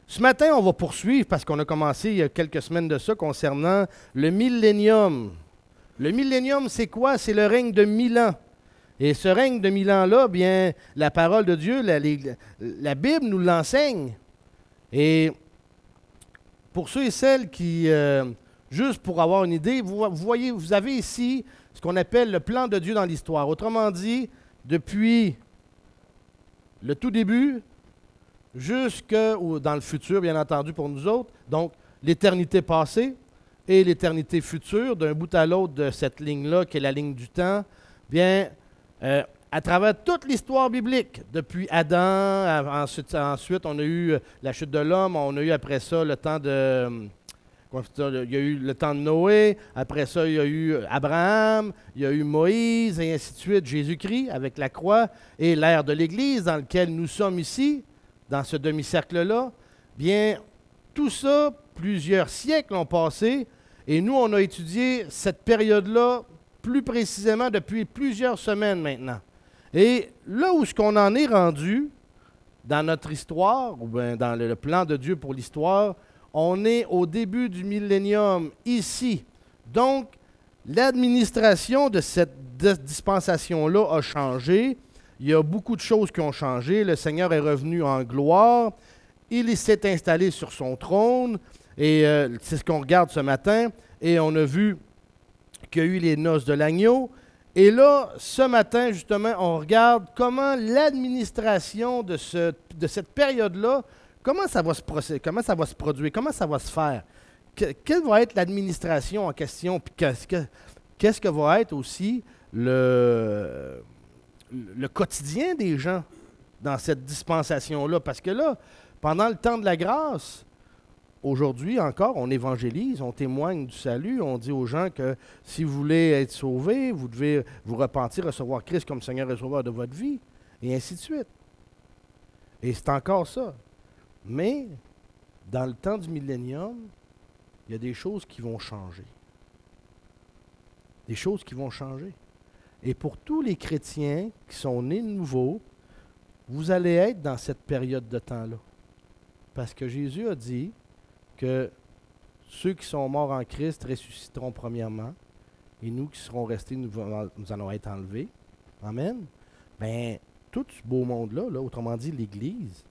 Ce matin, on va poursuivre parce qu'on a commencé il y a quelques semaines de ça concernant le millénium. Le millénium, c'est quoi? C'est le règne de 1000 ans. Et ce règne de 1000 ans-là, bien, la parole de Dieu, la Bible nous l'enseigne. Et pour ceux et celles qui, juste pour avoir une idée, voyez, vous avez ici ce qu'on appelle le plan de Dieu dans l'histoire. Autrement dit, depuis le tout début, jusque dans le futur, bien entendu, pour nous autres. Donc, l'éternité passée et l'éternité future, d'un bout à l'autre de cette ligne-là, qui est la ligne du temps, bien, à travers toute l'histoire biblique, depuis Adam, ensuite on a eu la chute de l'homme, on a eu après ça le temps de... Il y a eu le temps de Noé, après ça, il y a eu Abraham, il y a eu Moïse, et ainsi de suite, Jésus-Christ avec la croix, et l'ère de l'Église dans laquelle nous sommes ici, dans ce demi-cercle-là. Bien, tout ça, plusieurs siècles ont passé, et nous, on a étudié cette période-là plus précisément depuis plusieurs semaines maintenant. Et là où ce qu'on en est rendu dans notre histoire, ou bien dans le plan de Dieu pour l'histoire, on est au début du millénium ici. Donc, l'administration de cette dispensation-là a changé. Il y a beaucoup de choses qui ont changé. Le Seigneur est revenu en gloire. Il s'est installé sur son trône. Et c'est ce qu'on regarde ce matin. Et on a vu qu'il y a eu les noces de l'agneau. Et là, ce matin, justement, on regarde comment l'administration de cette période-là, comment ça va se procéder, comment ça va se produire, comment ça va se faire? Quelle va être l'administration en question? Puis qu'est-ce que va être aussi le quotidien des gens dans cette dispensation-là? Parce que là, pendant le temps de la grâce, aujourd'hui encore, on évangélise, on témoigne du salut, on dit aux gens que si vous voulez être sauvés, vous devez vous repentir, recevoir Christ comme Seigneur et Sauveur de votre vie, et ainsi de suite. Et c'est encore ça. Mais, dans le temps du millénium, il y a des choses qui vont changer. Des choses qui vont changer. Et pour tous les chrétiens qui sont nés de nouveau, vous allez être dans cette période de temps-là. Parce que Jésus a dit que ceux qui sont morts en Christ ressusciteront premièrement, et nous qui serons restés, nous allons être enlevés. Amen. Bien, tout ce beau monde-là, autrement dit l'Église,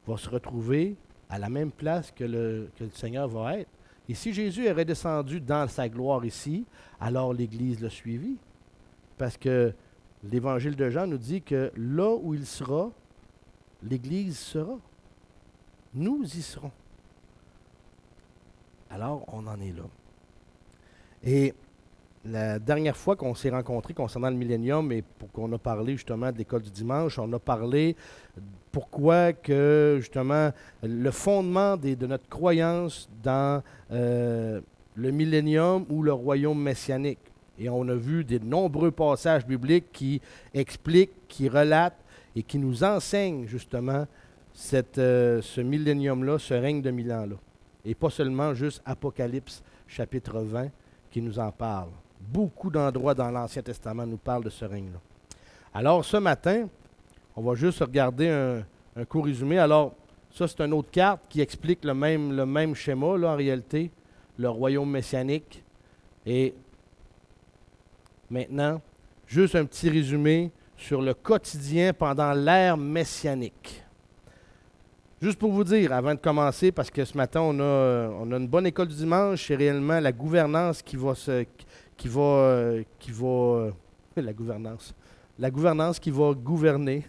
va se retrouver à la même place que le Seigneur va être. Et si Jésus est redescendu dans sa gloire ici, alors l'Église l'a suivi. Parce que l'Évangile de Jean nous dit que là où il sera, l'Église sera. Nous y serons. Alors, on en est là. Et la dernière fois qu'on s'est rencontrés concernant le millénium et pour qu'on a parlé justement de l'école du dimanche, on a parlé pourquoi que justement le fondement de notre croyance dans le millénium ou le royaume messianique. Et on a vu de nombreux passages bibliques qui expliquent, qui relatent et qui nous enseignent justement ce millénium-là, ce règne de 1000 ans-là. Et pas seulement juste Apocalypse chapitre 20 qui nous en parle. Beaucoup d'endroits dans l'Ancien Testament nous parlent de ce règne-là. Alors, ce matin, on va juste regarder un court résumé. Alors, ça, c'est une autre carte qui explique le même schéma, là, en réalité, le royaume messianique. Et maintenant, juste un petit résumé sur le quotidien pendant l'ère messianique. Juste pour vous dire, avant de commencer, parce que ce matin, on a une bonne école du dimanche, c'est réellement la gouvernance la gouvernance qui va gouverner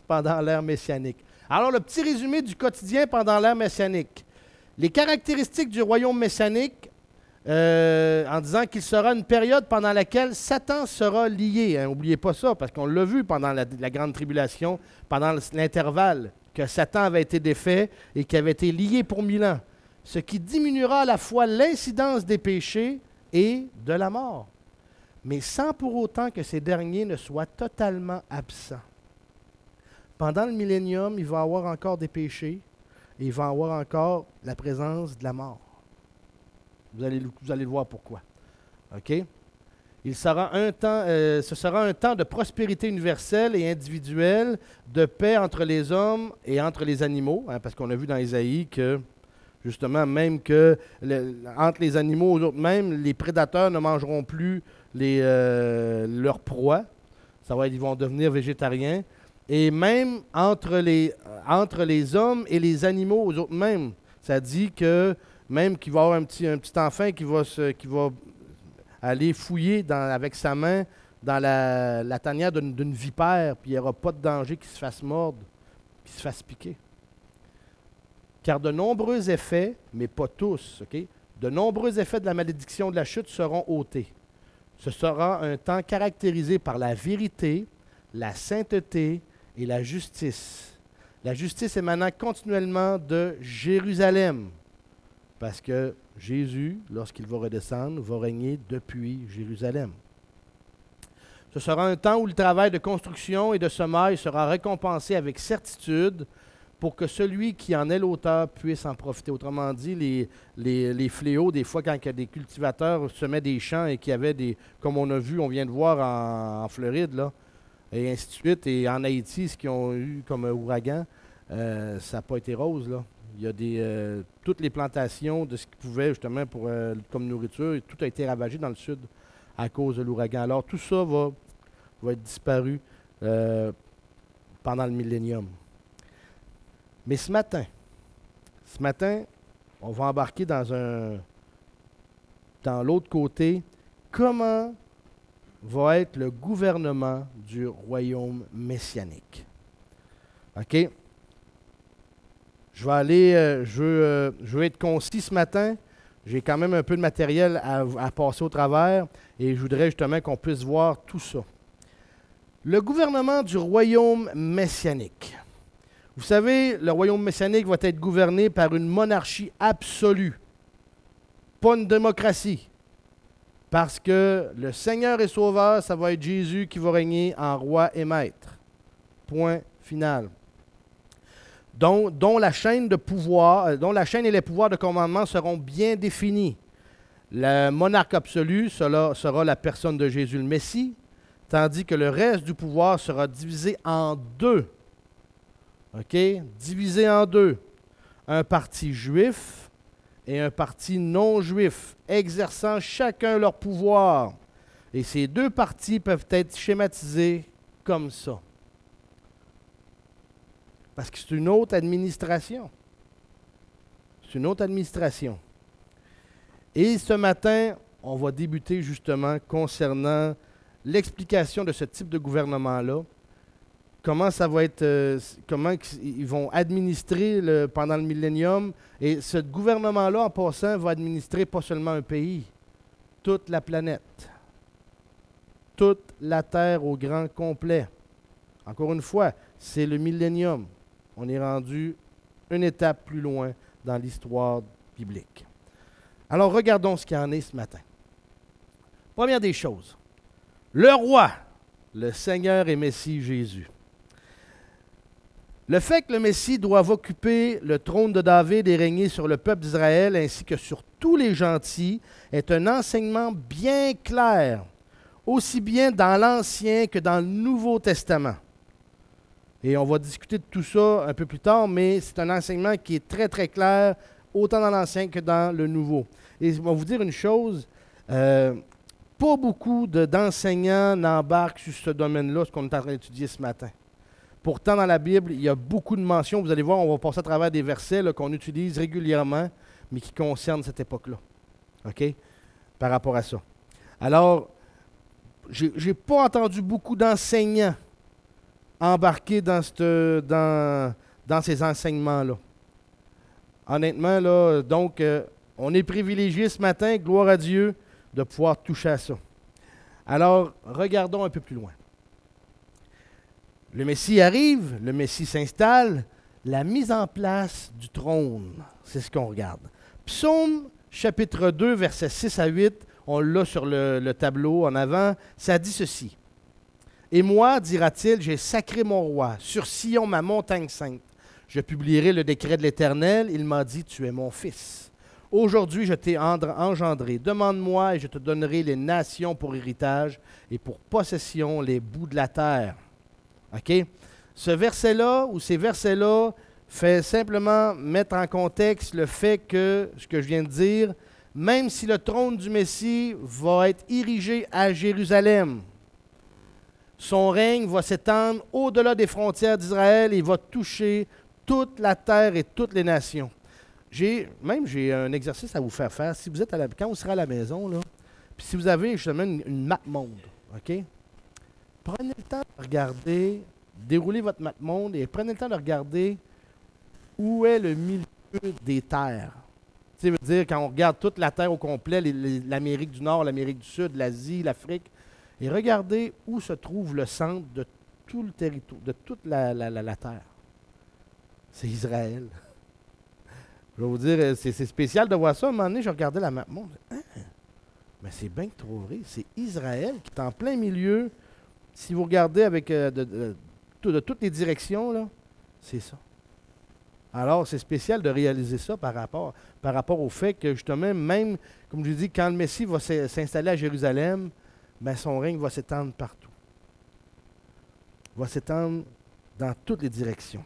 pendant l'ère messianique. Alors, le petit résumé du quotidien pendant l'ère messianique. Les caractéristiques du royaume messianique, en disant qu'il sera une période pendant laquelle Satan sera lié. N'oubliez pas ça, parce qu'on l'a vu pendant la grande tribulation, pendant l'intervalle, que Satan avait été défait et qu'il avait été lié pour 1000 ans. Ce qui diminuera à la fois l'incidence des péchés et de la mort, mais sans pour autant que ces derniers ne soient totalement absents. Pendant le millénium, il va y avoir encore des péchés et il va y avoir encore la présence de la mort. Vous allez le voir pourquoi. OK? Ce sera un temps de prospérité universelle et individuelle, de paix entre les hommes et entre les animaux, parce qu'on a vu dans Isaïe que, justement, même que entre les animaux eux-mêmes, les prédateurs ne mangeront plus leurs proies. Ils vont devenir végétariens. Et même entre les hommes et les animaux eux-mêmes, ça dit que même qu'il va y avoir un petit enfant qui va aller fouiller avec sa main dans la tanière d'une vipère, puis il n'y aura pas de danger qu'il se fasse mordre, qu'il se fasse piquer. Car de nombreux effets, mais pas tous, OK? De nombreux effets de la malédiction de la chute seront ôtés. Ce sera un temps caractérisé par la vérité, la sainteté et la justice. La justice émanant continuellement de Jérusalem, parce que Jésus, lorsqu'il va redescendre, va régner depuis Jérusalem. Ce sera un temps où le travail de construction et de semaille sera récompensé avec certitude pour que celui qui en est l'auteur puisse en profiter. Autrement dit, les fléaux, des fois, quand il y a des cultivateurs semaient des champs et qu'il y avait des, comme on a vu, on vient de voir en Floride, là, et ainsi de suite, et en Haïti, ce qu'ils ont eu comme ouragan, ça n'a pas été rose, là. Il y a toutes les plantations de ce qu'ils pouvaient justement comme nourriture, et tout a été ravagé dans le sud à cause de l'ouragan. Alors tout ça va être disparu pendant le millénium. Mais ce matin, on va embarquer dans l'autre côté. Comment va être le gouvernement du royaume messianique? OK? Je veux être concis ce matin. J'ai quand même un peu de matériel à passer au travers et je voudrais justement qu'on puisse voir tout ça. Le gouvernement du royaume messianique. Vous savez, le royaume messianique va être gouverné par une monarchie absolue, pas une démocratie. Parce que le Seigneur et Sauveur, ça va être Jésus qui va régner en roi et maître. Point final. Dont la chaîne et les pouvoirs de commandement seront bien définis. Le monarque absolu sera la personne de Jésus le Messie, tandis que le reste du pouvoir sera divisé en deux. OK? Divisé en deux. Un parti juif et un parti non juif, exerçant chacun leur pouvoir. Et ces deux partis peuvent être schématisés comme ça. Parce que c'est une autre administration. C'est une autre administration. Et ce matin, on va débuter justement concernant l'explication de ce type de gouvernement-là. Comment ça va être, comment ils vont administrer pendant le millénium. Et ce gouvernement-là, en passant, va administrer pas seulement un pays, toute la planète. Toute la Terre au grand complet. Encore une fois, c'est le millénium. On est rendu une étape plus loin dans l'histoire biblique. Alors, regardons ce qu'il y en est ce matin. Première des choses, le roi, le Seigneur et Messie Jésus. Le fait que le Messie doive occuper le trône de David et régner sur le peuple d'Israël ainsi que sur tous les gentils est un enseignement bien clair, aussi bien dans l'Ancien que dans le Nouveau Testament. Et on va discuter de tout ça un peu plus tard, mais c'est un enseignement qui est très, très clair, autant dans l'Ancien que dans le Nouveau. Et je vais vous dire une chose, pas beaucoup d'enseignants n'embarquent sur ce domaine-là, ce qu'on est en train d'étudier ce matin. Pourtant, dans la Bible, il y a beaucoup de mentions. Vous allez voir, on va passer à travers des versets qu'on utilise régulièrement, mais qui concernent cette époque-là. OK? Par rapport à ça. Alors, je n'ai pas entendu beaucoup d'enseignants embarqués dans ces enseignements-là. Honnêtement, là, donc, on est privilégié ce matin, gloire à Dieu, de pouvoir toucher à ça. Alors, regardons un peu plus loin. Le Messie arrive, le Messie s'installe, la mise en place du trône, c'est ce qu'on regarde. Psaume chapitre 2, versets 6 à 8, on l'a sur le tableau en avant, ça dit ceci. « Et moi, dira-t-il, j'ai sacré mon roi, sur Sion, ma montagne sainte. Je publierai le décret de l'Éternel, il m'a dit, tu es mon fils. Aujourd'hui, je t'ai engendré. Demande-moi et je te donnerai les nations pour héritage et pour possession les bouts de la terre. » OK? Ce verset-là, ou ces versets-là, fait simplement mettre en contexte le fait que, ce que je viens de dire, même si le trône du Messie va être érigé à Jérusalem, son règne va s'étendre au-delà des frontières d'Israël et va toucher toute la terre et toutes les nations. J'ai un exercice à vous faire faire. Si vous êtes quand vous serez à la maison, là, puis si vous avez justement une map monde, OK? Prenez le temps de regarder, déroulez votre map monde et prenez le temps de regarder où est le milieu des terres. Ça veut dire, quand on regarde toute la terre au complet, l'Amérique du Nord, l'Amérique du Sud, l'Asie, l'Afrique, et regardez où se trouve le centre de tout le territoire, de toute la terre. C'est Israël. Je vais vous dire, c'est spécial de voir ça. À un moment donné, je regardais la map monde. Hein? Mais c'est bien trop vrai. C'est Israël qui est en plein milieu. Si vous regardez avec de toutes les directions, là, c'est ça. Alors, c'est spécial de réaliser ça par rapport au fait que, justement, même, comme je dis, quand le Messie va s'installer à Jérusalem, ben, son règne va s'étendre partout. Va s'étendre dans toutes les directions.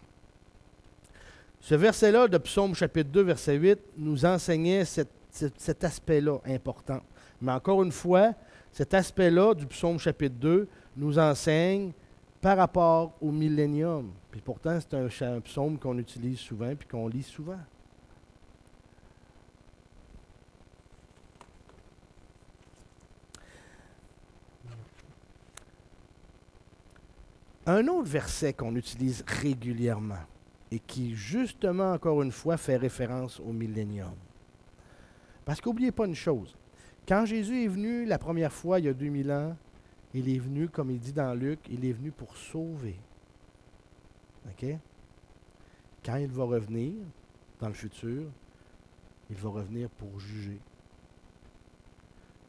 Ce verset-là de Psaume chapitre 2, verset 8, nous enseignait cet aspect-là important. Mais encore une fois, cet aspect-là du Psaume chapitre 2 nous enseigne par rapport au millénium. Puis pourtant, c'est un psaume qu'on utilise souvent puis qu'on lit souvent. Un autre verset qu'on utilise régulièrement et qui, justement, encore une fois, fait référence au millénium. Parce qu'oubliez pas une chose. Quand Jésus est venu la première fois, il y a 2000 ans, il est venu, comme il dit dans Luc, il est venu pour sauver. OK? Quand il va revenir, dans le futur, il va revenir pour juger.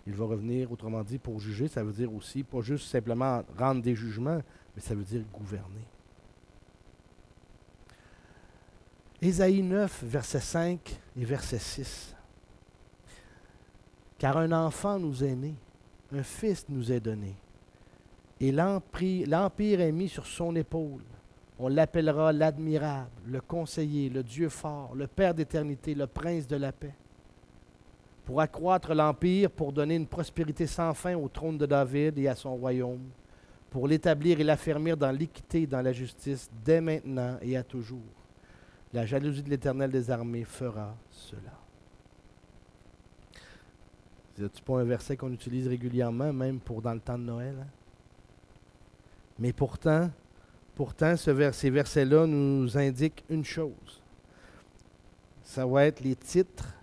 Il va revenir, autrement dit, pour juger, ça veut dire aussi, pas juste simplement rendre des jugements, mais ça veut dire gouverner. Ésaïe 9, verset 5 et verset 6. Car un enfant nous est né, un fils nous est donné, et l'empire est mis sur son épaule. On l'appellera l'admirable, le conseiller, le Dieu fort, le Père d'éternité, le prince de la paix. Pour accroître l'empire, pour donner une prospérité sans fin au trône de David et à son royaume, pour l'établir et l'affermir dans l'équité et dans la justice, dès maintenant et à toujours. La jalousie de l'Éternel des armées fera cela. C'est pas un verset qu'on utilise régulièrement, même dans le temps de Noël. Hein? Mais pourtant, ces versets-là nous indiquent une chose. Ça va être les titres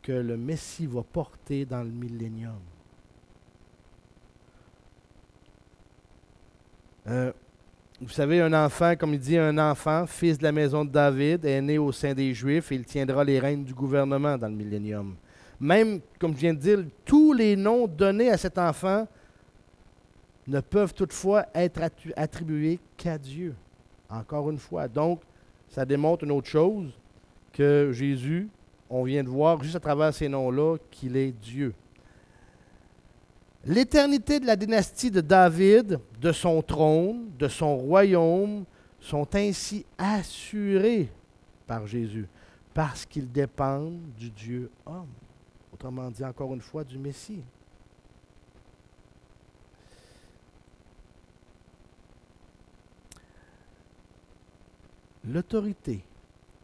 que le Messie va porter dans le millénium. Vous savez, un enfant, comme il dit, un enfant, fils de la maison de David, est né au sein des Juifs et il tiendra les rênes du gouvernement dans le millénium. Même, comme je viens de dire, tous les noms donnés à cet enfant ne peuvent toutefois être attribués qu'à Dieu. Encore une fois. Donc, ça démontre une autre chose, que Jésus, on vient de voir juste à travers ces noms-là, qu'il est Dieu. L'éternité de la dynastie de David, de son trône, de son royaume, sont ainsi assurées par Jésus, parce qu'ils dépendent du Dieu homme. Autrement dit, encore une fois, du Messie. L'autorité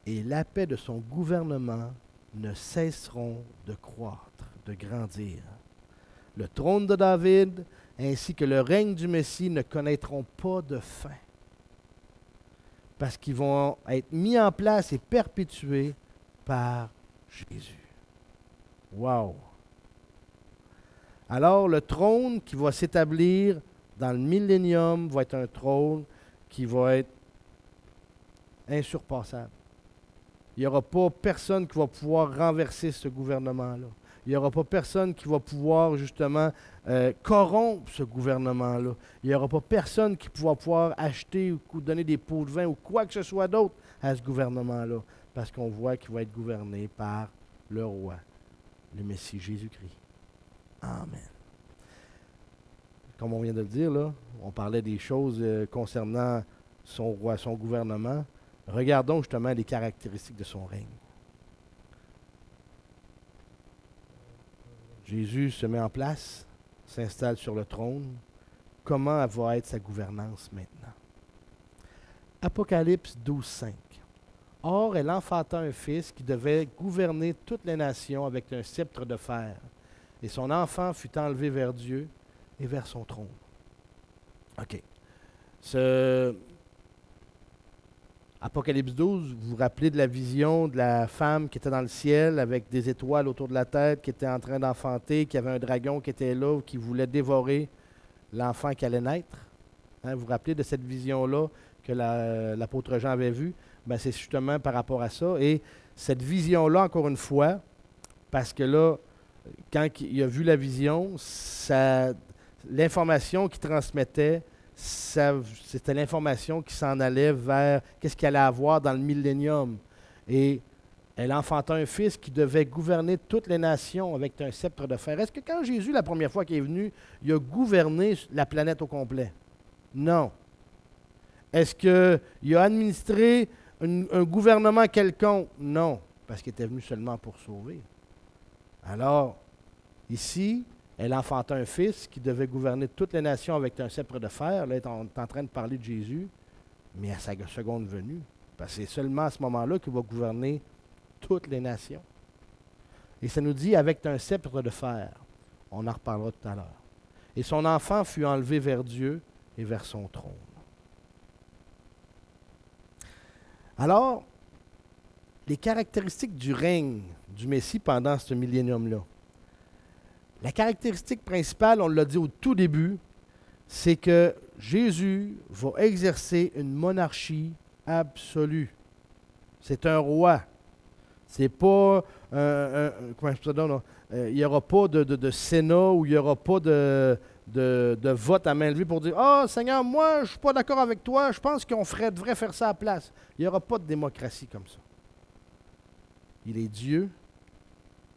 et la paix de son gouvernement ne cesseront de croître, de grandir. Le trône de David ainsi que le règne du Messie ne connaîtront pas de fin, parce qu'ils vont être mis en place et perpétués par Jésus. Wow! Alors, le trône qui va s'établir dans le millénium va être un trône qui va être insurpassable. Il n'y aura pas personne qui va pouvoir renverser ce gouvernement-là. Il n'y aura pas personne qui va pouvoir justement corrompre ce gouvernement-là. Il n'y aura pas personne qui va pouvoir acheter ou donner des pots de vin ou quoi que ce soit d'autre à ce gouvernement-là. Parce qu'on voit qu'il va être gouverné par le roi, le Messie Jésus-Christ. Amen. Comme on vient de le dire, là, on parlait des choses concernant son roi, son gouvernement. Regardons justement les caractéristiques de son règne. Jésus se met en place, s'installe sur le trône. Comment va être sa gouvernance maintenant? Apocalypse 12, 5. Or, elle enfanta un fils qui devait gouverner toutes les nations avec un sceptre de fer. Et son enfant fut enlevé vers Dieu et vers son trône. OK. Apocalypse 12, vous vous rappelez de la vision de la femme qui était dans le ciel avec des étoiles autour de la tête, qui était en train d'enfanter, qui avait un dragon qui était là, qui voulait dévorer l'enfant qui allait naître? Hein, vous vous rappelez de cette vision-là que l'apôtre Jean avait vue? Ben, c'est justement par rapport à ça. Et cette vision-là, encore une fois, parce que là, quand il a vu la vision, l'information qu'il transmettait, c'était l'information qui s'en allait vers qu'est-ce qu'il allait avoir dans le millénium. Et elle enfanta un fils qui devait gouverner toutes les nations avec un sceptre de fer. Est-ce que quand Jésus, la première fois qu'il est venu, il a gouverné la planète au complet? Non. Est-ce qu'il a administré un gouvernement quelconque? Non, parce qu'il était venu seulement pour sauver. Alors, ici, elle enfanta un fils qui devait gouverner toutes les nations avec un sceptre de fer. Là, on est en train de parler de Jésus, mais à sa seconde venue. Parce que c'est seulement à ce moment-là qu'il va gouverner toutes les nations. Et ça nous dit avec un sceptre de fer. On en reparlera tout à l'heure. Et son enfant fut enlevé vers Dieu et vers son trône. Alors, les caractéristiques du règne du Messie pendant ce millénium-là. La caractéristique principale, on l'a dit au tout début, c'est que Jésus va exercer une monarchie absolue. C'est un roi. C'est pas comment je peux dire, il n'y aura pas de Sénat ou il n'y aura pas de vote à main levée pour dire ah, Seigneur, moi, je ne suis pas d'accord avec toi, je pense qu'on devrait faire ça à la place. Il n'y aura pas de démocratie comme ça. Il est Dieu,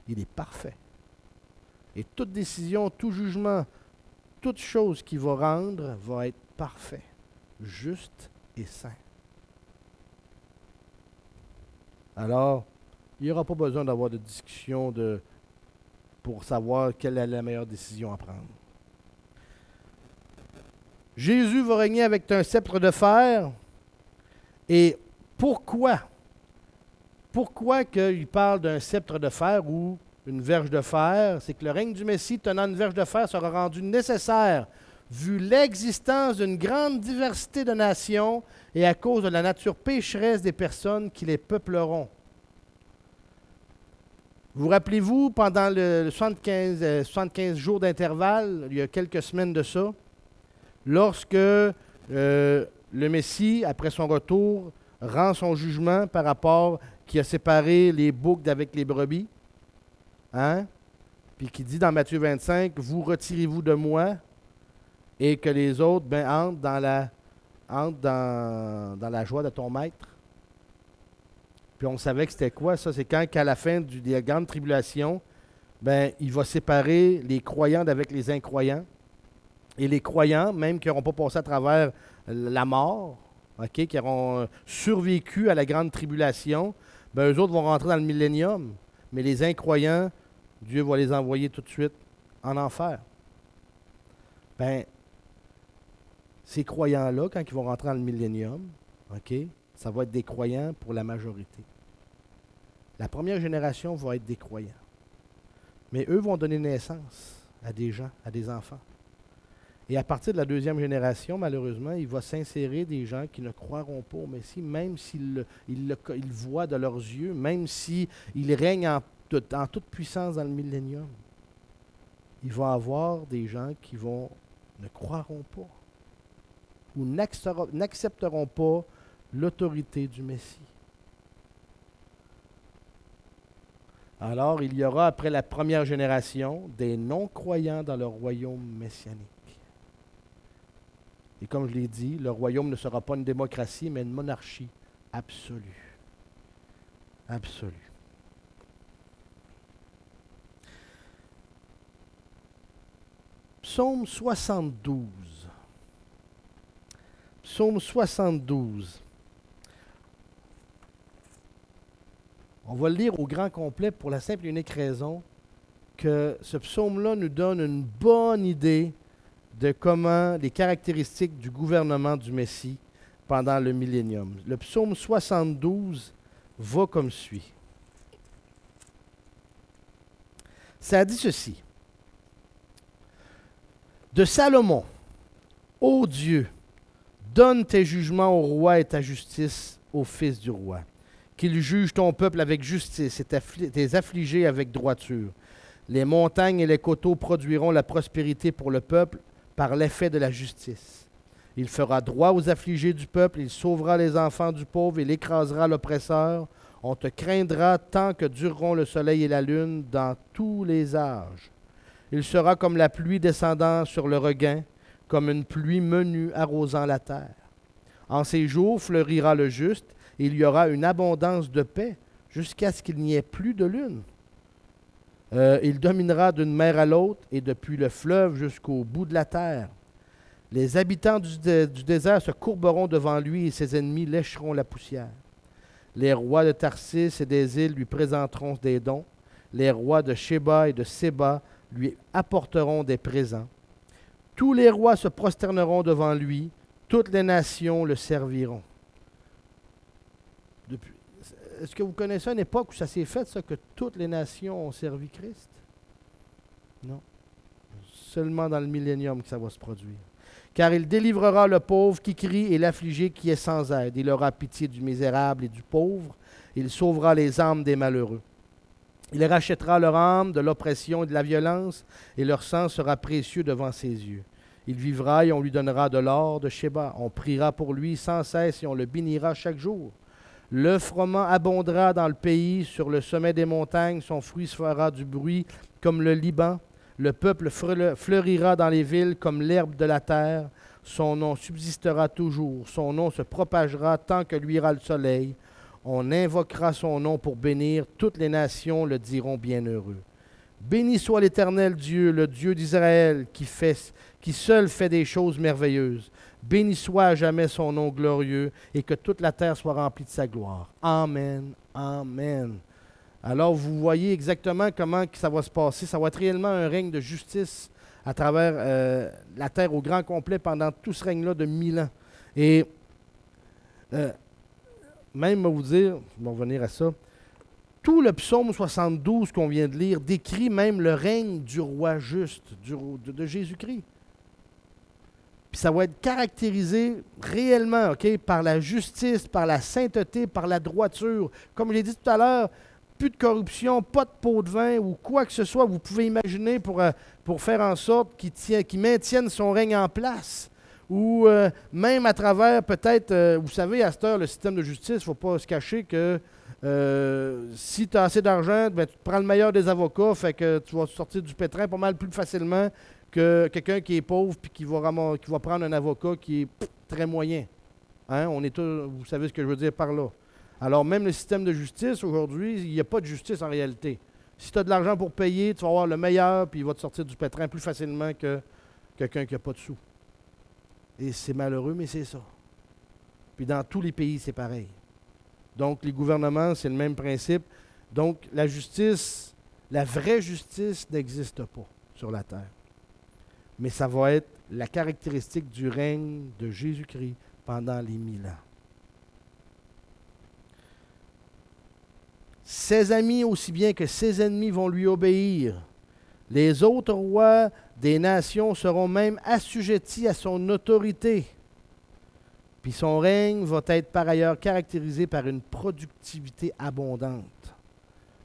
il est parfait. Et toute décision, tout jugement, toute chose qu'il va rendre va être parfait, juste et saint. Alors, il n'y aura pas besoin d'avoir de discussion pour savoir quelle est la meilleure décision à prendre. Jésus va régner avec un sceptre de fer. Et pourquoi? Pourquoi qu'il parle d'un sceptre de fer ou une verge de fer? C'est que le règne du Messie tenant une verge de fer sera rendu nécessaire vu l'existence d'une grande diversité de nations et à cause de la nature pécheresse des personnes qui les peupleront. Vous rappelez-vous, pendant le 75 jours d'intervalle, il y a quelques semaines de ça, lorsque le Messie, après son retour, rend son jugement par rapport qui a séparé les boucs d'avec les brebis, hein? Puis qui dit dans Matthieu 25, « Vous retirez-vous de moi » et que les autres entrent dans la joie de ton maître. Puis on savait que c'était quoi ça? C'est quand qu'à la fin de la grande tribulation, il va séparer les croyants d'avec les incroyants. Et les croyants, même qui n'auront pas passé à travers la mort, okay, qui auront survécu à la grande tribulation, eux autres vont rentrer dans le millénium. Mais les incroyants, Dieu va les envoyer tout de suite en enfer. Ces croyants-là, quand ils vont rentrer dans le millénium, okay, ça va être des croyants pour la majorité. La première génération va être des croyants. Mais eux vont donner naissance à des gens, à des enfants. Et à partir de la deuxième génération, malheureusement, il va s'insérer des gens qui ne croiront pas au Messie, même s'ils le voient de leurs yeux, même s'il règne en toute puissance dans le millénium. Il va y avoir des gens qui ne croiront pas ou n'accepteront pas l'autorité du Messie. Alors, il y aura, après la première génération, des non-croyants dans le royaume messianique. Et comme je l'ai dit, le royaume ne sera pas une démocratie, mais une monarchie absolue. Absolue. Psaume 72. Psaume 72. On va le lire au grand complet pour la simple et unique raison que ce psaume-là nous donne une bonne idée de comment les caractéristiques du gouvernement du Messie pendant le millénium. Le psaume 72 va comme suit. Ça dit ceci. De Salomon, ô Dieu, donne tes jugements au roi et ta justice au fils du roi. Qu'il juge ton peuple avec justice et tes affligés avec droiture. Les montagnes et les coteaux produiront la prospérité pour le peuple par l'effet de la justice. Il fera droit aux affligés du peuple, il sauvera les enfants du pauvre, il écrasera l'oppresseur. On te craindra tant que dureront le soleil et la lune dans tous les âges. Il sera comme la pluie descendant sur le regain, comme une pluie menue arrosant la terre. En ces jours fleurira le juste, et il y aura une abondance de paix jusqu'à ce qu'il n'y ait plus de lune. Il dominera d'une mer à l'autre et depuis le fleuve jusqu'au bout de la terre. Les habitants du désert se courberont devant lui et ses ennemis lécheront la poussière. Les rois de Tarsis et des îles lui présenteront des dons. Les rois de Sheba et de Séba lui apporteront des présents. Tous les rois se prosterneront devant lui, toutes les nations le serviront. Est-ce que vous connaissez une époque où ça s'est fait, ça, que toutes les nations ont servi Christ? Non. Seulement dans le millénium que ça va se produire. Car il délivrera le pauvre qui crie et l'affligé qui est sans aide. Il aura pitié du misérable et du pauvre. Il sauvera les âmes des malheureux. Il rachètera leur âme de l'oppression et de la violence, et leur sang sera précieux devant ses yeux. Il vivra et on lui donnera de l'or de Sheba. On priera pour lui sans cesse et on le bénira chaque jour. Le froment abondera dans le pays, sur le sommet des montagnes, son fruit se fera du bruit comme le Liban. Le peuple fleurira dans les villes comme l'herbe de la terre. Son nom subsistera toujours, son nom se propagera tant que luira le soleil. On invoquera son nom pour bénir, toutes les nations le diront bienheureux. Béni soit l'Éternel Dieu, le Dieu d'Israël, qui seul fait des choses merveilleuses. Béni soit à jamais son nom glorieux, et que toute la terre soit remplie de sa gloire. Amen, amen. Alors vous voyez exactement comment ça va se passer. Ça va être réellement un règne de justice à travers la terre au grand complet pendant tout ce règne-là de 1000 ans. Et même, je vais vous dire, on va revenir à ça, tout le psaume 72 qu'on vient de lire décrit même le règne du roi juste, de Jésus-Christ. Puis ça va être caractérisé réellement, par la justice, par la sainteté, par la droiture. Comme je l'ai dit tout à l'heure, plus de corruption, pas de pot de vin ou quoi que ce soit, vous pouvez imaginer pour faire en sorte qu'il maintienne son règne en place. Ou même à travers, peut-être, vous savez, à cette heure, le système de justice, il ne faut pas se cacher que si tu as assez d'argent, ben, tu te prends le meilleur des avocats, fait que tu vas sortir du pétrin pas mal plus facilement que quelqu'un qui est pauvre et qui va prendre un avocat qui est très moyen. Hein? Vous savez ce que je veux dire par là. Alors, même le système de justice, aujourd'hui, il n'y a pas de justice en réalité. Si tu as de l'argent pour payer, tu vas avoir le meilleur, puis il va te sortir du pétrin plus facilement que quelqu'un qui n'a pas de sous. Et c'est malheureux, mais c'est ça. Puis dans tous les pays, c'est pareil. Donc, les gouvernements, c'est le même principe. Donc, la justice, la vraie justice n'existe pas sur la terre. Mais ça va être la caractéristique du règne de Jésus-Christ pendant les 1000 ans. Ses amis aussi bien que ses ennemis vont lui obéir. Les autres rois des nations seront même assujettis à son autorité. Puis son règne va être par ailleurs caractérisé par une productivité abondante.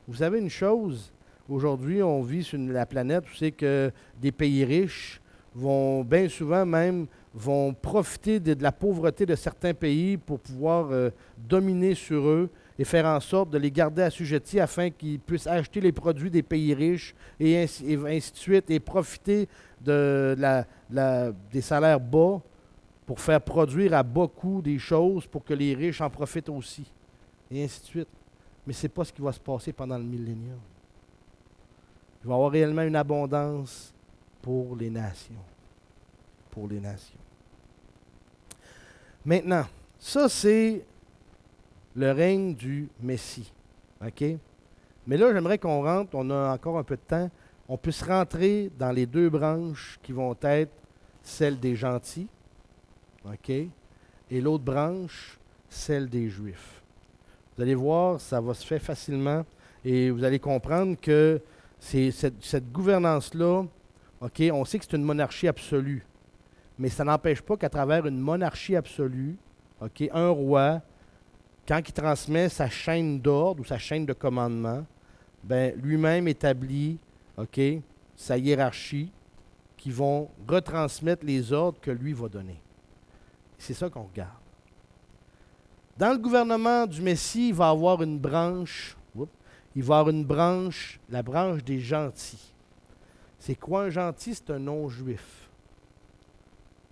Vous savez une chose, aujourd'hui on vit sur la planète où c'est que des pays riches vont bien souvent même vont profiter de la pauvreté de certains pays pour pouvoir dominer sur eux et faire en sorte de les garder assujettis afin qu'ils puissent acheter les produits des pays riches et ainsi de suite et profiter des salaires bas pour faire produire à bas coût des choses pour que les riches en profitent aussi et ainsi de suite. Mais ce n'est pas ce qui va se passer pendant le millénium. Il va y avoir réellement une abondance pour les nations. Pour les nations. Maintenant, ça c'est le règne du Messie. OK? Mais là, j'aimerais qu'on rentre, on a encore un peu de temps, on puisse rentrer dans les deux branches qui vont être celle des gentils, OK? Et l'autre branche, celle des Juifs. Vous allez voir, ça va se faire facilement et vous allez comprendre que cette gouvernance-là, OK, on sait que c'est une monarchie absolue, mais ça n'empêche pas qu'à travers une monarchie absolue, OK, un roi, quand il transmet sa chaîne d'ordre ou sa chaîne de commandement, ben, lui-même établit, OK, sa hiérarchie qui vont retransmettre les ordres que lui va donner. C'est ça qu'on regarde. Dans le gouvernement du Messie, il va y avoir une branche, la branche des gentils. C'est quoi un gentil? C'est un non-juif.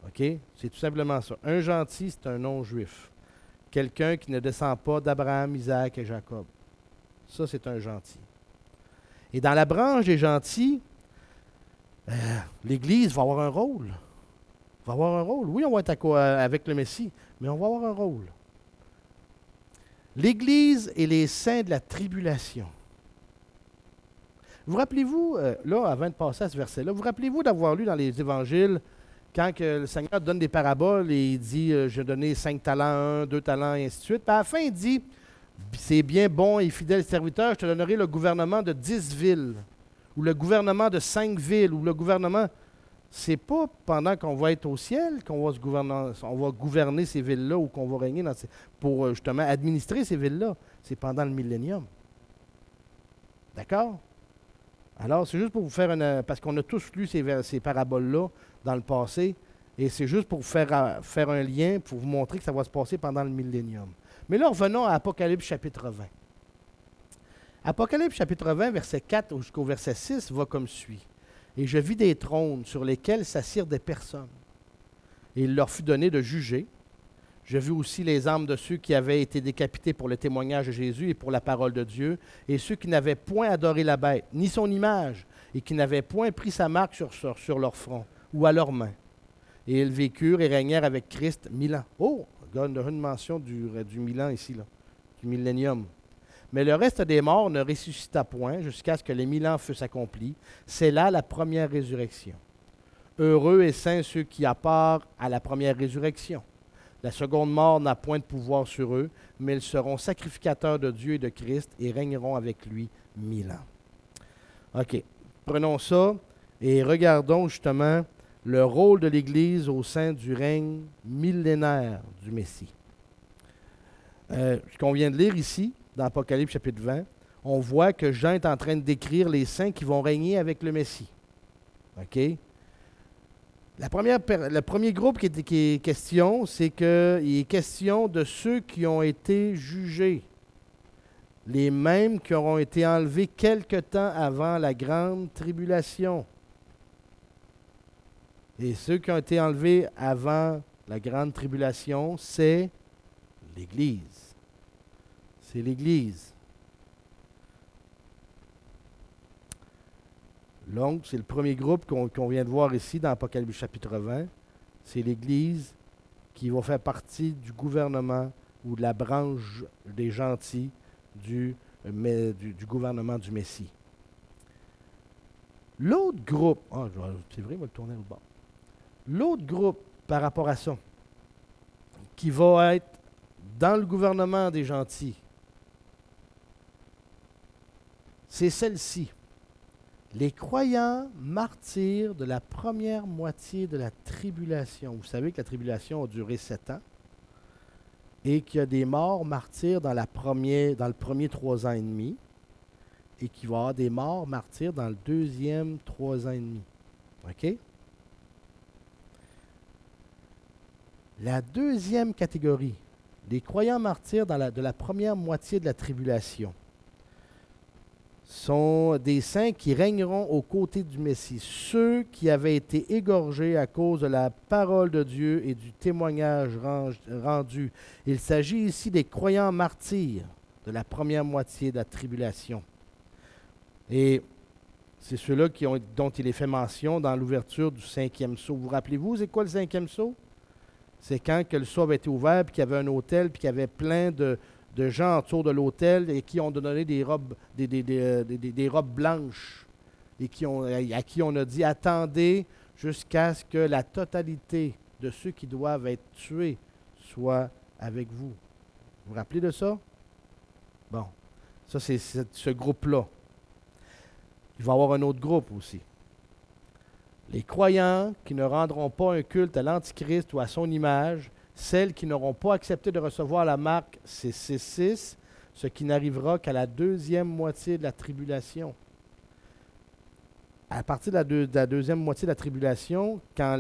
OK? C'est tout simplement ça. Un gentil, c'est un non-juif. Quelqu'un qui ne descend pas d'Abraham, Isaac et Jacob. Ça, c'est un gentil. Et dans la branche des gentils, l'Église va avoir un rôle. Va avoir un rôle. Oui, on va être avec le Messie, mais on va avoir un rôle. L'Église et les saints de la tribulation. Vous rappelez-vous, là, avant de passer à ce verset-là, vous rappelez-vous d'avoir lu dans les évangiles, quand que le Seigneur donne des paraboles et il dit, j'ai donné 5 talents, 1, 2 talents, et ainsi de suite. Puis à la fin, il dit, c'est bien bon et fidèle serviteur, je te donnerai le gouvernement de 10 villes, ou le gouvernement de 5 villes, ou le gouvernement... C'est pas pendant qu'on va être au ciel qu'on va gouverner ces villes-là ou qu'on va régner pour justement administrer ces villes-là. C'est pendant le millénium. D'accord? Alors, c'est juste pour vous faire parce qu'on a tous lu ces paraboles-là dans le passé, et c'est juste pour vous faire un lien, pour vous montrer que ça va se passer pendant le millénium. Mais là, revenons à Apocalypse chapitre 20. Apocalypse chapitre 20, verset 4 jusqu'au verset 6, va comme suit. Et je vis des trônes sur lesquels s'assirent des personnes. Et il leur fut donné de juger. Je vis aussi les âmes de ceux qui avaient été décapités pour le témoignage de Jésus et pour la parole de Dieu, et ceux qui n'avaient point adoré la bête, ni son image, et qui n'avaient point pris sa marque sur leur front ou à leurs mains. Et ils vécurent et régnèrent avec Christ 1000 ans. Oh, on a une mention du 1000 ans ici, là, du millénium. Mais le reste des morts ne ressuscita point jusqu'à ce que les 1000 ans fussent accomplis. C'est là la première résurrection. Heureux et saints ceux qui ont part à la première résurrection. La seconde mort n'a point de pouvoir sur eux, mais ils seront sacrificateurs de Dieu et de Christ et régneront avec lui 1000 ans. OK. Prenons ça et regardons justement le rôle de l'Église au sein du règne millénaire du Messie. Ce qu'on vient de lire ici, dans Apocalypse chapitre 20, on voit que Jean est en train de décrire les saints qui vont régner avec le Messie. OK? Le premier groupe qui est question, c'est qu'il est question de ceux qui ont été jugés, les mêmes qui auront été enlevés quelque temps avant la grande tribulation. Et ceux qui ont été enlevés avant la grande tribulation, c'est l'Église. C'est l'Église. Donc, c'est le premier groupe qu'on vient de voir ici dans Apocalypse chapitre 20. C'est l'Église qui va faire partie du gouvernement ou de la branche des gentils du gouvernement du Messie. L'autre groupe, c'est vrai, on va le tourner au bord. L'autre groupe par rapport à ça, qui va être dans le gouvernement des gentils, c'est celle-ci, Les croyants martyrs de la première moitié de la tribulation. Vous savez que la tribulation a duré 7 ans et qu'il y a des morts martyrs dans le premier 3 ans et demi et qu'il va y avoir des morts martyrs dans le deuxième 3 ans et demi. OK? La deuxième catégorie, les croyants martyrs de la première moitié de la tribulation, sont des saints qui régneront aux côtés du Messie, ceux qui avaient été égorgés à cause de la parole de Dieu et du témoignage rendu. Il s'agit ici des croyants martyrs de la première moitié de la tribulation. Et c'est ceux-là dont il est fait mention dans l'ouverture du 5e sceau. Vous rappelez-vous, c'est quoi le 5e sceau? C'est quand que le sceau avait été ouvert, puis qu'il y avait un autel, puis qu'il y avait plein de gens autour de l'autel et qui ont donné des robes, des robes blanches et à qui on a dit « Attendez jusqu'à ce que la totalité de ceux qui doivent être tués soit avec vous. » Vous vous rappelez de ça? Bon, ça c'est ce groupe-là. Il va y avoir un autre groupe aussi. Les croyants qui ne rendront pas un culte à l'Antichrist ou à son image, celles qui n'auront pas accepté de recevoir la marque 666, ce qui n'arrivera qu'à la deuxième moitié de la tribulation. À partir de la deuxième moitié de la tribulation, quand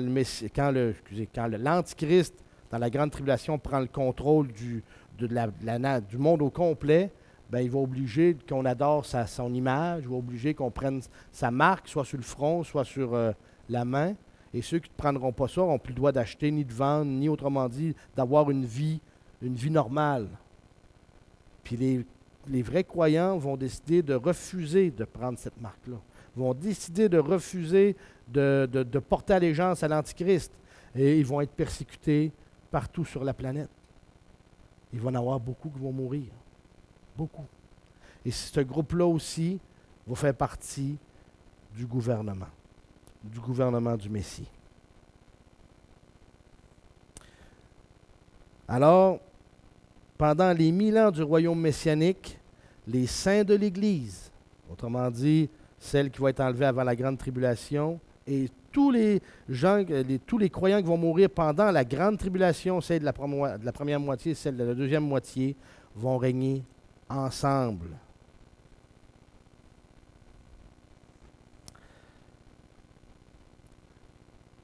l'Antichrist, dans la grande tribulation, prend le contrôle du monde au complet, ben, il va obliger qu'on adore son image, il va obliger qu'on prenne sa marque, soit sur le front, soit sur la main. Et ceux qui ne prendront pas ça n'ont plus le droit d'acheter, ni de vendre, ni autrement dit, d'avoir une vie normale. Puis les vrais croyants vont décider de refuser de prendre cette marque-là. Vont décider de refuser de porter allégeance à l'Antichrist. Et ils vont être persécutés partout sur la planète. Il va y en avoir beaucoup qui vont mourir. Beaucoup. Et ce groupe-là aussi va faire partie du gouvernement du Messie. Alors, pendant les 1000 ans du royaume messianique, les saints de l'Église, autrement dit, celles qui vont être enlevées avant la grande tribulation, et tous les croyants qui vont mourir pendant la grande tribulation, celle de la première moitié, celle de la deuxième moitié, vont régner ensemble.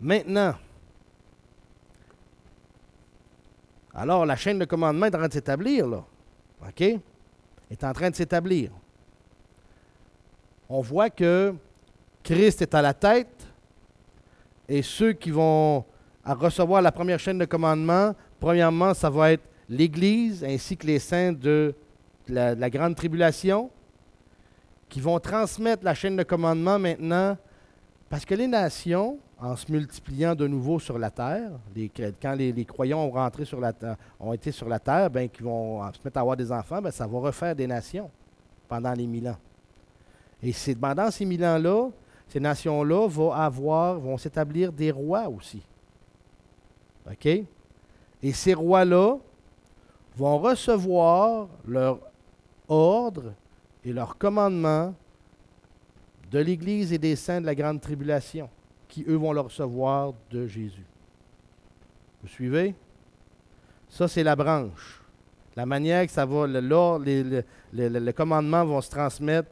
Maintenant, alors la chaîne de commandement est en train de s'établir, là. OK? Est en train de s'établir. On voit que Christ est à la tête et ceux qui vont recevoir la première chaîne de commandement, premièrement, ça va être l'Église ainsi que les saints de la grande tribulation qui vont transmettre la chaîne de commandement maintenant parce que les nations, en se multipliant de nouveau sur la terre, quand les croyants ont été sur la terre, ben, qui vont se mettre à avoir des enfants, ben, ça va refaire des nations pendant les 1000 ans. Et c'est pendant ces 1000 ans-là, ces nations-là vont s'établir des rois aussi. OK? Et ces rois-là vont recevoir leur ordre et leur commandement de l'Église et des saints de la grande tribulation, qui, eux, vont le recevoir de Jésus. Vous suivez? Ça, c'est la branche. La manière que ça va, le commandement vont se transmettre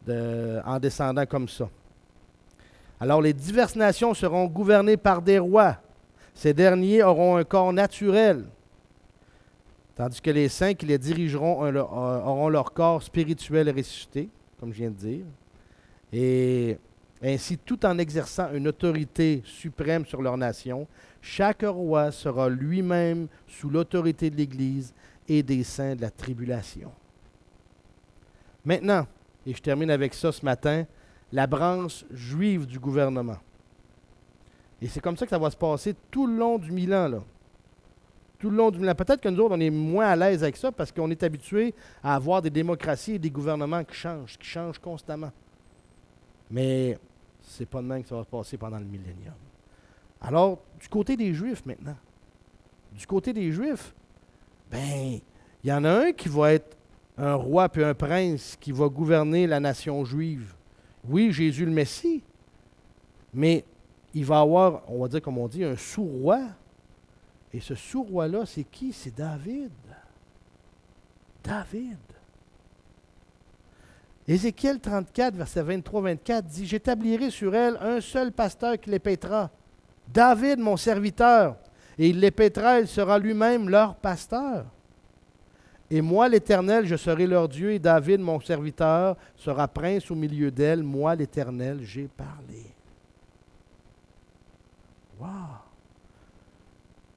en descendant comme ça. Alors, les diverses nations seront gouvernées par des rois. Ces derniers auront un corps naturel, tandis que les saints qui les dirigeront auront leur corps spirituel ressuscité, comme je viens de dire. Et ainsi, tout en exerçant une autorité suprême sur leur nation, chaque roi sera lui-même sous l'autorité de l'Église et des saints de la tribulation. Maintenant, et je termine avec ça ce matin, la branche juive du gouvernement. Et c'est comme ça que ça va se passer tout le long du 1000 ans, là. Tout le long du 1000 ans. Peut-être que nous autres, on est moins à l'aise avec ça parce qu'on est habitué à avoir des démocraties et des gouvernements qui changent constamment. Mais c'est pas de même que ça va se passer pendant le millénium. Alors, du côté des Juifs maintenant, du côté des Juifs, ben, il y en a un qui va être un roi puis un prince qui va gouverner la nation juive. Oui, Jésus le Messie, mais il va avoir, on va dire comme on dit, un sous-roi. Et ce sous-roi-là, c'est qui? C'est David. David. Ézéchiel 34, verset 23-24 dit, « J'établirai sur elle un seul pasteur qui les paîtra, David, mon serviteur, et il les paîtra, il sera lui-même leur pasteur. Et moi, l'Éternel, je serai leur Dieu, et David, mon serviteur, sera prince au milieu d'elle. Moi, l'Éternel, j'ai parlé. » Wow!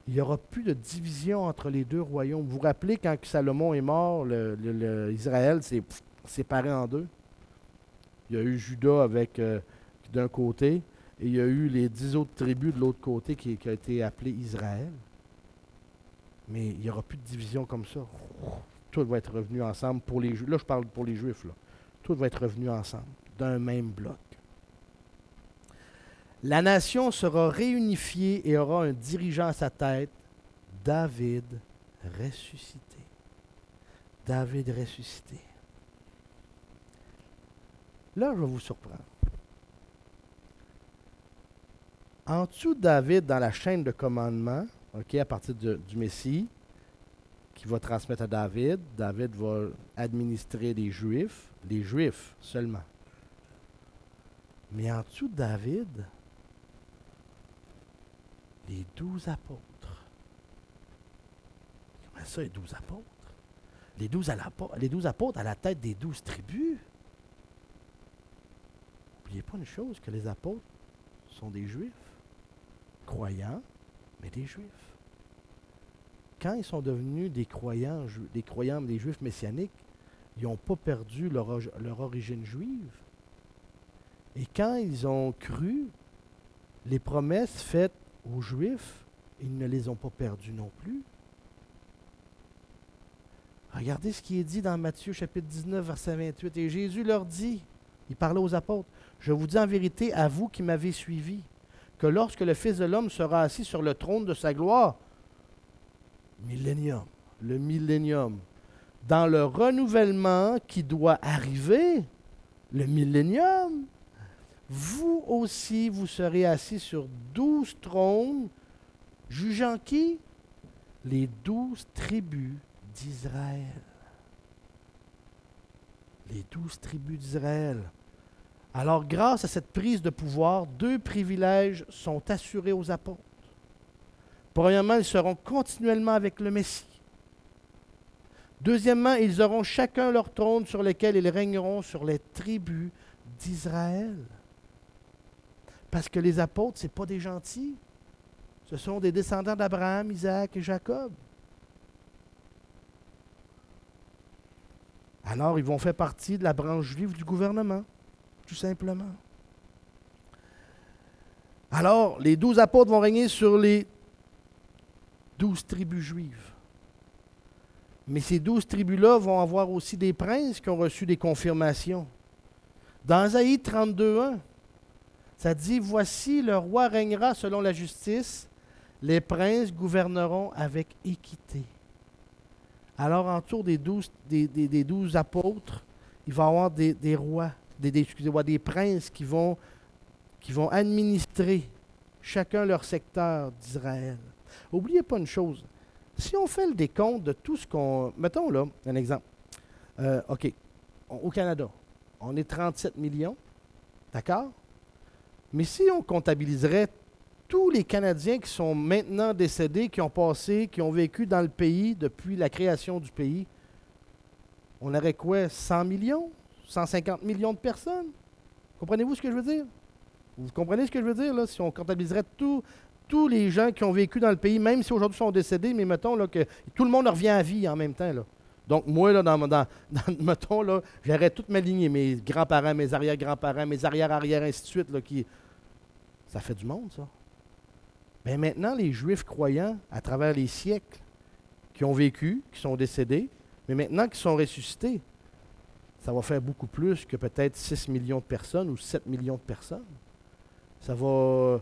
Il n'y aura plus de division entre les deux royaumes. Vous vous rappelez, quand Salomon est mort, Israël s'est séparé en deux. Il y a eu Juda avec d'un côté, et il y a eu les 10 autres tribus de l'autre côté qui a été appelé Israël. Mais il n'y aura plus de division comme ça. Tout va être revenu ensemble pour les Juifs. Là, je parle pour les Juifs. Là. Tout va être revenu ensemble, d'un même bloc. La nation sera réunifiée et aura un dirigeant à sa tête, David ressuscité. David ressuscité. Là, je vais vous surprendre. En dessous de David, dans la chaîne de commandement, à partir du Messie, qui va transmettre à David, David va administrer les Juifs seulement. Mais en dessous de David, les 12 apôtres. Comment ça, les 12 apôtres? Les 12 apôtres à la tête des 12 tribus. N'oubliez pas une chose, que les apôtres sont des Juifs, croyants, mais des Juifs. Quand ils sont devenus des croyants, des Juifs messianiques, ils n'ont pas perdu leur origine juive. Et quand ils ont cru, les promesses faites aux Juifs, ils ne les ont pas perdues non plus. Regardez ce qui est dit dans Matthieu chapitre 19, verset 28. Et Jésus leur dit, il parlait aux apôtres, « Je vous dis en vérité, à vous qui m'avez suivi, que lorsque le Fils de l'homme sera assis sur le trône de sa gloire, le millénium, dans le renouvellement qui doit arriver, le millénium, vous aussi, vous serez assis sur 12 trônes, jugeant qui? Les 12 tribus d'Israël. Les 12 tribus d'Israël. Alors, grâce à cette prise de pouvoir, 2 privilèges sont assurés aux apôtres. Premièrement, ils seront continuellement avec le Messie. Deuxièmement, ils auront chacun leur trône sur lequel ils régneront sur les tribus d'Israël. Parce que les apôtres, ce n'est pas des gentils. Ce sont des descendants d'Abraham, Isaac et Jacob. Alors, ils vont faire partie de la branche juive du gouvernement, tout simplement. Alors, les 12 apôtres vont régner sur les 12 tribus juives. Mais ces 12 tribus-là vont avoir aussi des princes qui ont reçu des confirmations. Dans Ésaïe 32:1, ça dit, « Voici, le roi régnera selon la justice, les princes gouverneront avec équité. » Alors, autour des 12 apôtres, il va y avoir des rois, des princes qui vont administrer chacun leur secteur d'Israël. N'oubliez pas une chose, si on fait le décompte de tout ce qu'on... Mettons là, un exemple. OK, au Canada, on est 37 millions, d'accord? Mais si on comptabiliserait tous les Canadiens qui sont maintenant décédés, qui ont vécu dans le pays depuis la création du pays, on aurait quoi? 100 millions? 150 millions de personnes? Comprenez-vous ce que je veux dire? Vous comprenez ce que je veux dire, là? Si on comptabiliserait tous les gens qui ont vécu dans le pays, même si aujourd'hui ils sont décédés, mais mettons là, que tout le monde revient à vie en même temps. Là. Donc, moi, là, mettons, là, j'aurais toute ma lignée, mes grands-parents, mes arrière-grands-parents, mes arrière-arrière, ainsi de suite, là, ça fait du monde, ça. Mais maintenant, les Juifs croyants, à travers les siècles, qui ont vécu, qui sont décédés, mais maintenant qui sont ressuscités, ça va faire beaucoup plus que peut-être 6 millions de personnes ou 7 millions de personnes. Ça va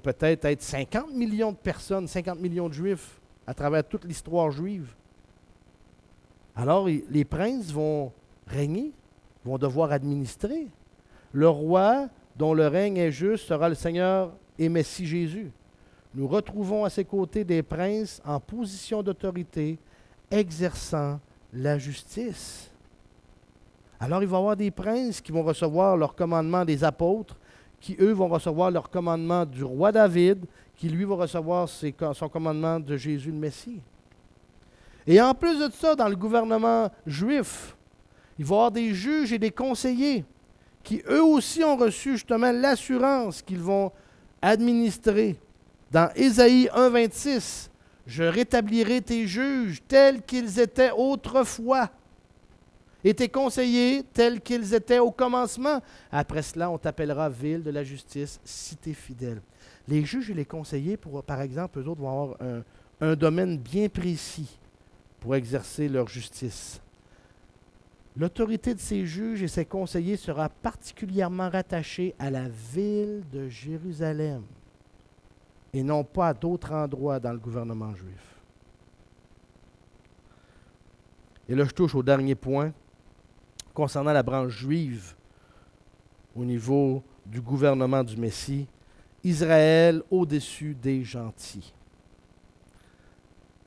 peut-être être 50 millions de personnes, 50 millions de Juifs à travers toute l'histoire juive. Alors, les princes vont régner, vont devoir administrer. Le roi dont le règne est juste sera le Seigneur et Messie Jésus. Nous retrouvons à ses côtés des princes en position d'autorité, exerçant la justice. Alors il va y avoir des princes qui vont recevoir leur commandement des apôtres, qui eux vont recevoir leur commandement du roi David, qui lui va recevoir son commandement de Jésus le Messie. Et en plus de ça, dans le gouvernement juif, il va y avoir des juges et des conseillers qui eux aussi ont reçu justement l'assurance qu'ils vont administrer. Dans Ésaïe 1,26, « Je rétablirai tes juges tels qu'ils étaient autrefois, et tes conseillers tels qu'ils étaient au commencement. Après cela, on t'appellera ville de la justice, cité fidèle. » Les juges et les conseillers, par exemple, eux autres vont avoir un domaine bien précis pour exercer leur justice. L'autorité de ces juges et ces conseillers sera particulièrement rattachée à la ville de Jérusalem et non pas à d'autres endroits dans le gouvernement juif. Et là, je touche au dernier point concernant la branche juive au niveau du gouvernement du Messie. Israël au-dessus des gentils.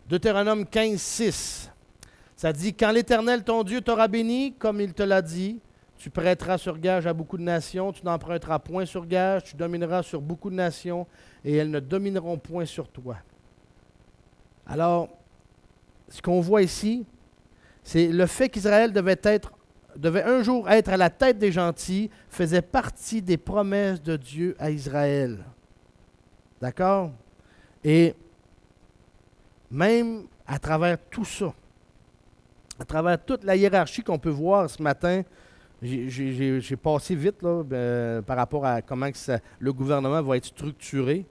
Deutéronome 15, 6. Ça dit, « Quand l'Éternel, ton Dieu, t'aura béni, comme il te l'a dit, tu prêteras sur gage à beaucoup de nations, tu n'emprunteras point sur gage, tu domineras sur beaucoup de nations, et elles ne domineront point sur toi. » Alors, ce qu'on voit ici, c'est le fait qu'Israël devait un jour être à la tête des gentils, faisait partie des promesses de Dieu à Israël. D'accord? Et même à travers tout ça, à travers toute la hiérarchie qu'on peut voir ce matin, j'ai passé vite là, par rapport à comment le gouvernement va être structuré.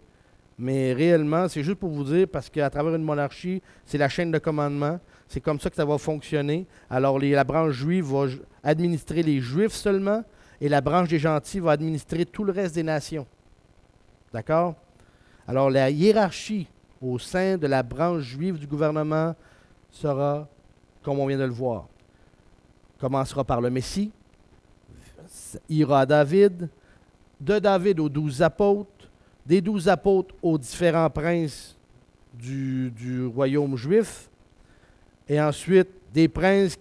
Mais réellement, c'est juste pour vous dire, parce qu'à travers une monarchie, c'est la chaîne de commandement. C'est comme ça que ça va fonctionner. Alors, la branche juive va administrer les Juifs seulement, et la branche des gentils va administrer tout le reste des nations. D'accord? Alors, la hiérarchie au sein de la branche juive du gouvernement sera, comme on vient de le voir, commencera par le Messie, ira à David, de David aux 12 apôtres, des 12 apôtres aux différents princes du royaume juif, et ensuite des princes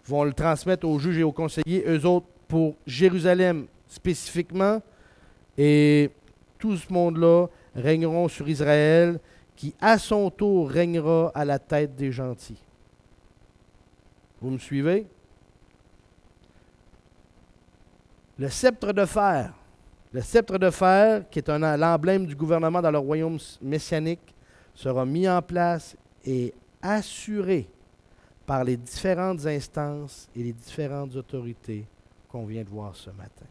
vont le transmettre aux juges et aux conseillers, eux autres pour Jérusalem spécifiquement, et tout ce monde-là régneront sur Israël, qui à son tour régnera à la tête des gentils. Vous me suivez? Le sceptre de fer. Le sceptre de fer, qui est l'emblème du gouvernement dans le royaume messianique, sera mis en place et assuré par les différentes instances et les différentes autorités qu'on vient de voir ce matin.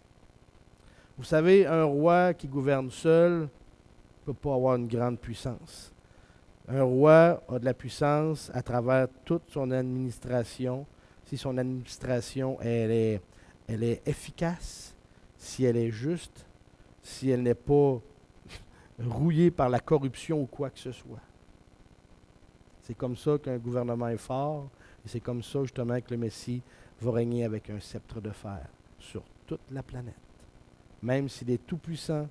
Vous savez, un roi qui gouverne seul ne peut pas avoir une grande puissance. Un roi a de la puissance à travers toute son administration. Si son administration elle est efficace, si elle est juste, si elle n'est pas rouillée par la corruption ou quoi que ce soit. C'est comme ça qu'un gouvernement est fort, et c'est comme ça justement que le Messie va régner avec un sceptre de fer sur toute la planète. Même s'il est tout-puissant,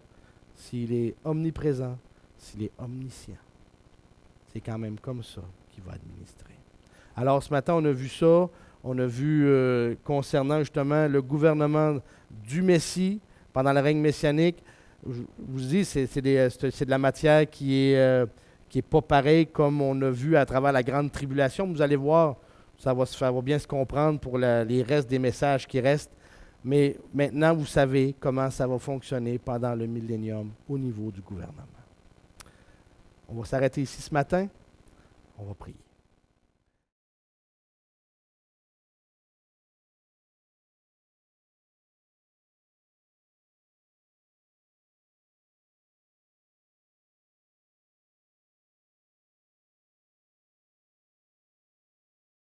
s'il est omniprésent, s'il est omniscient. C'est quand même comme ça qu'il va administrer. Alors ce matin, on a vu ça, on a vu concernant justement le gouvernement du Messie pendant le règne messianique. Je vous dis, c'est de la matière qui est pas pareille comme on a vu à travers la grande tribulation. Vous allez voir, ça va bien se comprendre pour les restes des messages qui restent. Mais maintenant, vous savez comment ça va fonctionner pendant le millénium au niveau du gouvernement. On va s'arrêter ici ce matin. On va prier.